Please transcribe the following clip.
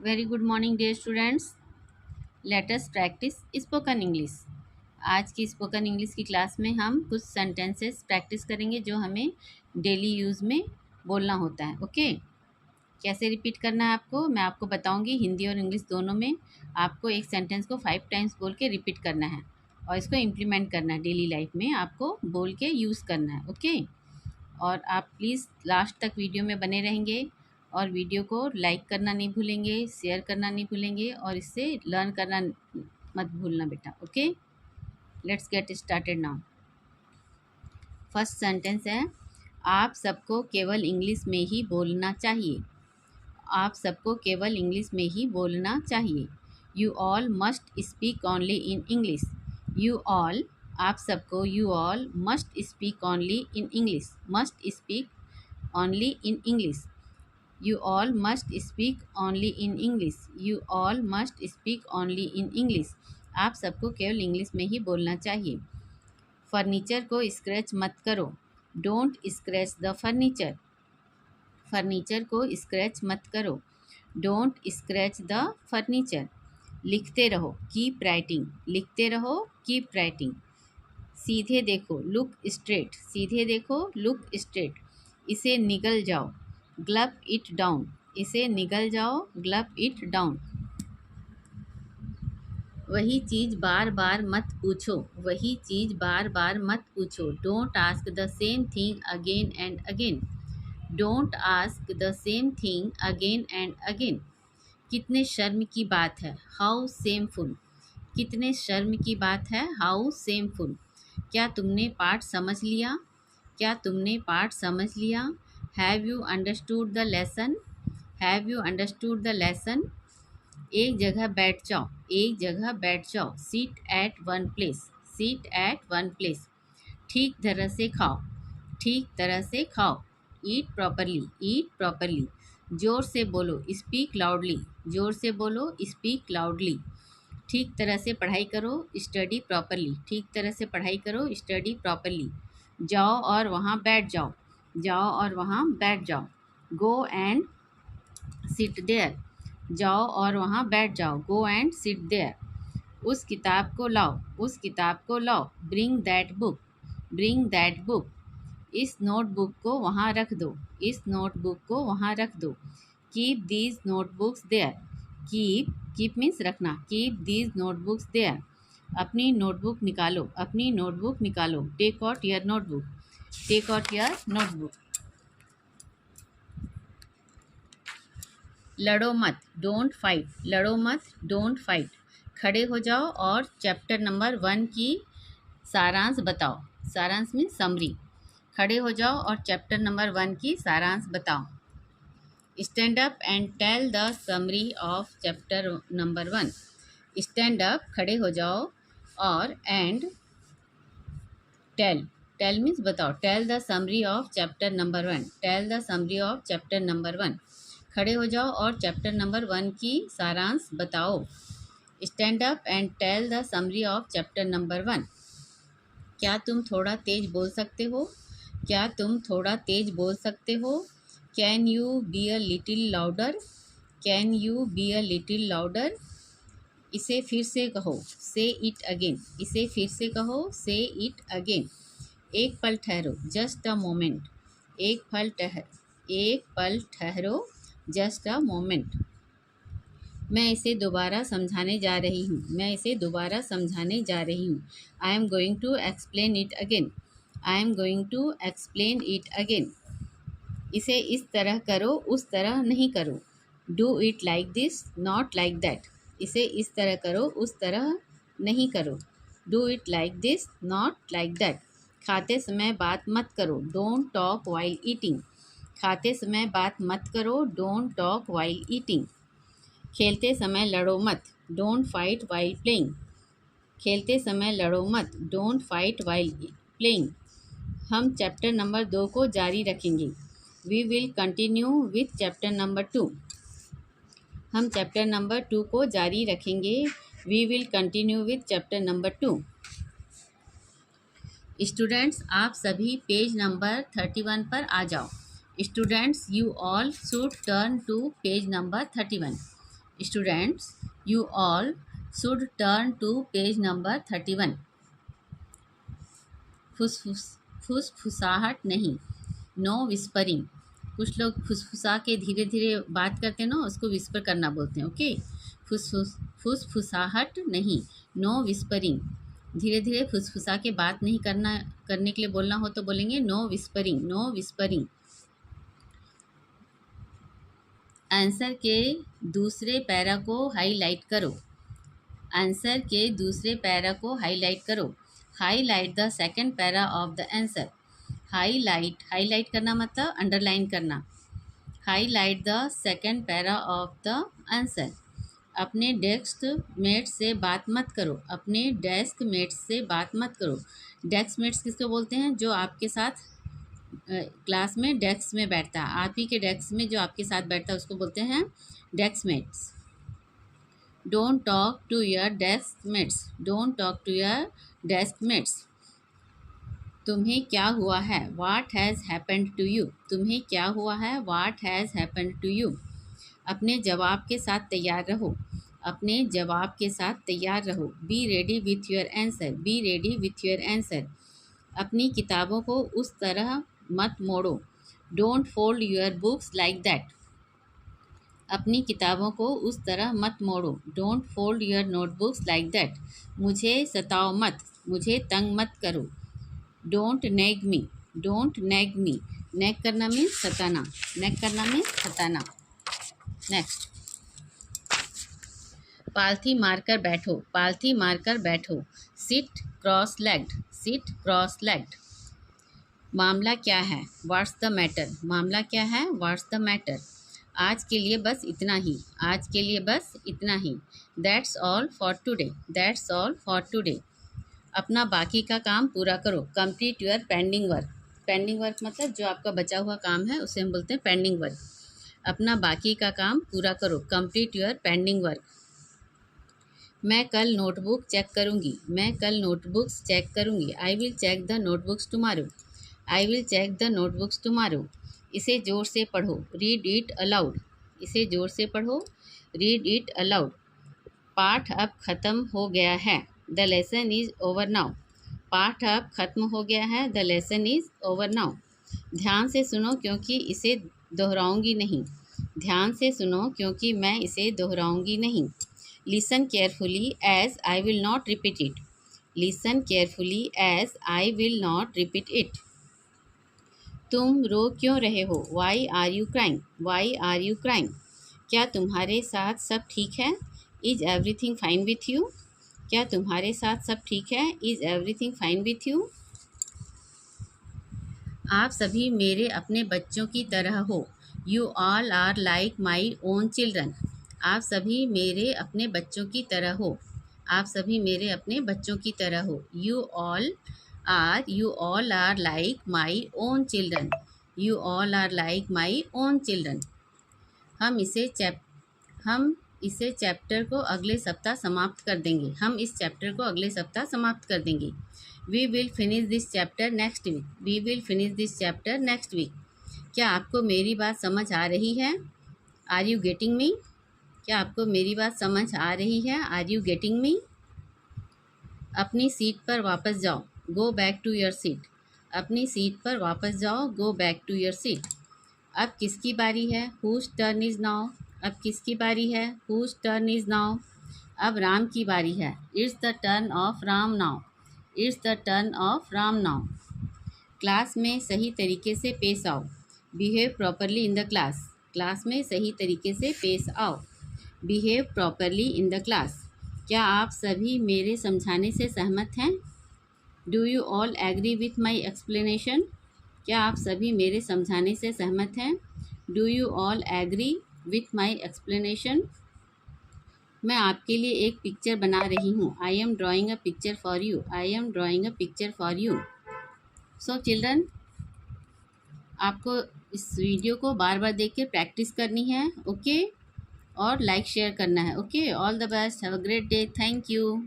Very good morning dear students. Let us practice spoken English. आज की spoken English की class में हम कुछ सेंटेंसेस प्रैक्टिस करेंगे जो हमें डेली यूज़ में बोलना होता है। ओके, कैसे रिपीट करना है आपको मैं आपको बताऊंगी। हिंदी और इंग्लिश दोनों में आपको एक सेंटेंस को 5 टाइम्स बोल के रिपीट करना है और इसको इम्प्लीमेंट करना है। डेली लाइफ में आपको बोल के यूज़ करना है। ओके, और आप प्लीज़ लास्ट तक वीडियो में बने रहेंगे और वीडियो को लाइक करना नहीं भूलेंगे, शेयर करना नहीं भूलेंगे और इससे लर्न करना मत भूलना बेटा। Okay, let's get started now. First sentence है, आप सबको केवल इंग्लिश में ही बोलना चाहिए। आप सबको केवल इंग्लिश में ही बोलना चाहिए। You all must speak only in English. You all, आप सबको, you all must speak only in English. Must speak only in English. You all must speak only in English. You all must speak only in English. आप सबको केवल English में ही बोलना चाहिए। Furniture को scratch मत करो। Don't scratch the furniture. Furniture को स्क्रैच मत करो। Don't scratch the furniture. लिखते रहो, कीप राइटिंग। लिखते रहो, कीप राइटिंग। सीधे देखो, लुक स्ट्रेट। सीधे देखो, लुक स्ट्रेट। इसे निगल जाओ, ग्लप इट डाउन। इसे निगल जाओ, ग्लप इट डाउन। वही चीज़ बार बार मत पूछो। वही चीज़ बार बार मत पूछो। Don't ask the same thing again and again. Don't ask the same thing again and again. कितने शर्म की बात है, हाउ सेमफुल। कितने शर्म की बात है, हाउ सेमफुल। क्या तुमने पाठ समझ लिया? क्या तुमने पाठ समझ लिया? Have you understood the lesson? Have you understood the lesson. एक जगह बैठ जाओ, एक जगह बैठ जाओ। Seat at one place. Seat at one place. ठीक तरह से खाओ, ठीक तरह से खाओ। Eat properly, eat properly. जोर से बोलो, स्पीक लाउडली। जोर से बोलो, स्पीक लाउडली। ठीक तरह से पढ़ाई करो, स्टडी प्रॉपरली। ठीक तरह से पढ़ाई करो, स्टडी प्रॉपरली। जाओ और वहाँ बैठ जाओ। जाओ और वहाँ बैठ जाओ। Go and sit there. जाओ और वहाँ बैठ जाओ। Go and sit there. उस किताब को लाओ, उस किताब को लाओ। Bring that book. Bring that book. इस नोटबुक को वहाँ रख दो। इस नोटबुक को वहाँ रख दो। Keep these notebooks there. Keep means रखना। Keep these notebooks there. अपनी नोटबुक निकालो, अपनी नोटबुक निकालो। Take out your notebook. Take out your notebook. लड़ो मत, डोंट फाइट। लड़ो मत, डोंट फाइट। खड़े हो जाओ और चैप्टर नंबर 1 की सारांश बताओ। सारांश मीन्स समरी। खड़े हो जाओ और चैप्टर नंबर 1 की सारांश बताओ। Stand up and tell the summary of chapter number 1। Stand up, खड़े हो जाओ, और एंड टेल। टेल मीन्स बताओ। Tell the summary of chapter number 1। Tell the summary of chapter number 1। खड़े हो जाओ और चैप्टर नंबर 1 की सारांश बताओ। Stand up and tell the summary of chapter number 1। क्या तुम थोड़ा तेज बोल सकते हो? क्या तुम थोड़ा तेज बोल सकते हो? Can you be a little louder? Can you be a little louder. इसे फिर से कहो, से इट अगेन। इसे फिर से कहो, से इट अगेन। एक पल ठहरो, जस्ट अ मोमेंट। एक पल ठहरो, जस्ट अ मोमेंट। मैं इसे दोबारा समझाने जा रही हूँ। मैं इसे दोबारा समझाने जा रही हूँ। I am going to explain it again. I am going to explain it again. इसे इस तरह करो, उस तरह नहीं करो। Do it like this, not like that. इसे इस तरह करो, उस तरह नहीं करो। Do it like this, not like that. खाते समय बात मत करो। Don't talk while eating. खाते समय बात मत करो। Don't talk while eating. खेलते समय लड़ो मत। Don't fight while playing. खेलते समय लड़ो मत। Don't fight while playing. हम चैप्टर नंबर 2 को जारी रखेंगे। We will continue with chapter number 2। हम चैप्टर नंबर 2 को जारी रखेंगे। We will continue with chapter number 2। Students, आप सभी पेज नंबर 31 पर आ जाओ। Students, you all should turn to page number 31। Students, you all should turn to page number 31। फुसफुसाहट नहीं, नो विस्परिंग। कुछ लोग फुसफुसा के धीरे धीरे बात करते हैं ना, उसको विस्पर करना बोलते हैं। ओके, फुसफुसाहट नहीं, नो विस्परिंग। धीरे धीरे फुसफुसा के बात नहीं करने के लिए बोलना हो तो बोलेंगे no whispering, no whispering. Answer के दूसरे पैरा को हाईलाइट करो। आंसर के दूसरे पैरा को हाईलाइट करो। Highlight the second para of the answer. Highlight करना मतलब अंडरलाइन करना। Highlight the second para of the answer. अपने डेस्क मेट से बात मत करो। अपने डेस्क मेट से बात मत करो। डेस्क मेट्स किसको बोलते हैं? जो आपके साथ क्लास में डेस्क में बैठता है। आप ही के डेस्क में जो आपके साथ बैठता है उसको बोलते हैं desk mates. Don't talk to your desk mates. Don't talk to your desk mates. तुम्हें क्या हुआ है? What has happened to you. तुम्हें क्या हुआ है? What has happened to you. अपने जवाब के साथ तैयार रहो। अपने जवाब के साथ तैयार रहो। Be ready with your answer. Be ready with your answer. अपनी किताबों को उस तरह मत मोड़ो। Don't fold your books like that. अपनी किताबों को उस तरह मत मोड़ो। Don't fold your notebooks like that. मुझे सताओ मत। मुझे तंग मत करो। Don't nag me. डोंट नेग मी। नेग करना में सताना। नेग करना में सताना। नेक्स्ट, पालथी मारकर बैठो। पालथी मारकर बैठो। Sit cross legged. Sit cross legged. मामला क्या है? What's the matter. मामला क्या है? What's the matter. आज के लिए बस इतना ही। आज के लिए बस इतना ही। That's all for today. That's all for today. अपना बाकी का काम पूरा करो। Complete your pending work. Pending work मतलब जो आपका बचा हुआ काम है उसे हम बोलते हैं पेंडिंग वर्क। अपना बाकी का काम पूरा करो। Complete your pending work. मैं कल नोटबुक चेक करूँगी। मैं कल नोटबुक्स चेक करूँगी। I will check the notebooks tomorrow. I will check the notebooks tomorrow. इसे ज़ोर से पढ़ो। Read it aloud. इसे ज़ोर से पढ़ो। Read it aloud. पाठ अब ख़त्म हो गया है। The lesson is over now. पाठ अब ख़त्म हो गया है। The lesson is over now. ध्यान से सुनो क्योंकि इसे दोहराऊंगी नहीं। ध्यान से सुनो क्योंकि मैं इसे दोहराऊंगी नहीं। Listen carefully as I will not repeat it. Listen carefully as I will not repeat it. तुम रो क्यों रहे हो? Why are you crying. Why are you crying. क्या तुम्हारे साथ सब ठीक है? Is everything fine with you. क्या तुम्हारे साथ सब ठीक है? Is everything fine with you. आप सभी मेरे अपने बच्चों की तरह हो। You all are like my own children. आप सभी मेरे अपने बच्चों की तरह हो। आप सभी मेरे अपने बच्चों की तरह हो। You all are like my own children. You all are like my own children. हम इसे चैप्टर को अगले सप्ताह समाप्त कर देंगे। हम इस चैप्टर को अगले सप्ताह समाप्त कर देंगे। We will finish this chapter next week. We will finish this chapter next week. क्या आपको मेरी बात समझ आ रही है? Are you getting me? क्या आपको मेरी बात समझ आ रही है? Are you getting me? अपनी सीट पर वापस जाओ। Go back to your seat. अपनी सीट पर वापस जाओ। Go back to your seat. अब किसकी बारी है? Whose turn is now. अब किसकी बारी है? Whose turn is now. अब राम की बारी है। It's the turn of Ram now. It's the turn of Ram now. Class में सही तरीके से पेश आओ। Behave properly in the class. Class में सही तरीके से पेश आओ। Behave properly in the class. क्या आप सभी मेरे समझाने से सहमत हैं? Do you all agree with my explanation. क्या आप सभी मेरे समझाने से सहमत हैं? Do you all agree with my explanation. मैं आपके लिए एक पिक्चर बना रही हूँ। I am drawing a picture for you. I am drawing a picture for you. So children, आपको इस वीडियो को बार बार देख के प्रैक्टिस करनी है। ओके, और लाइक शेयर करना है। Okay, all the best. Have a great day. Thank you.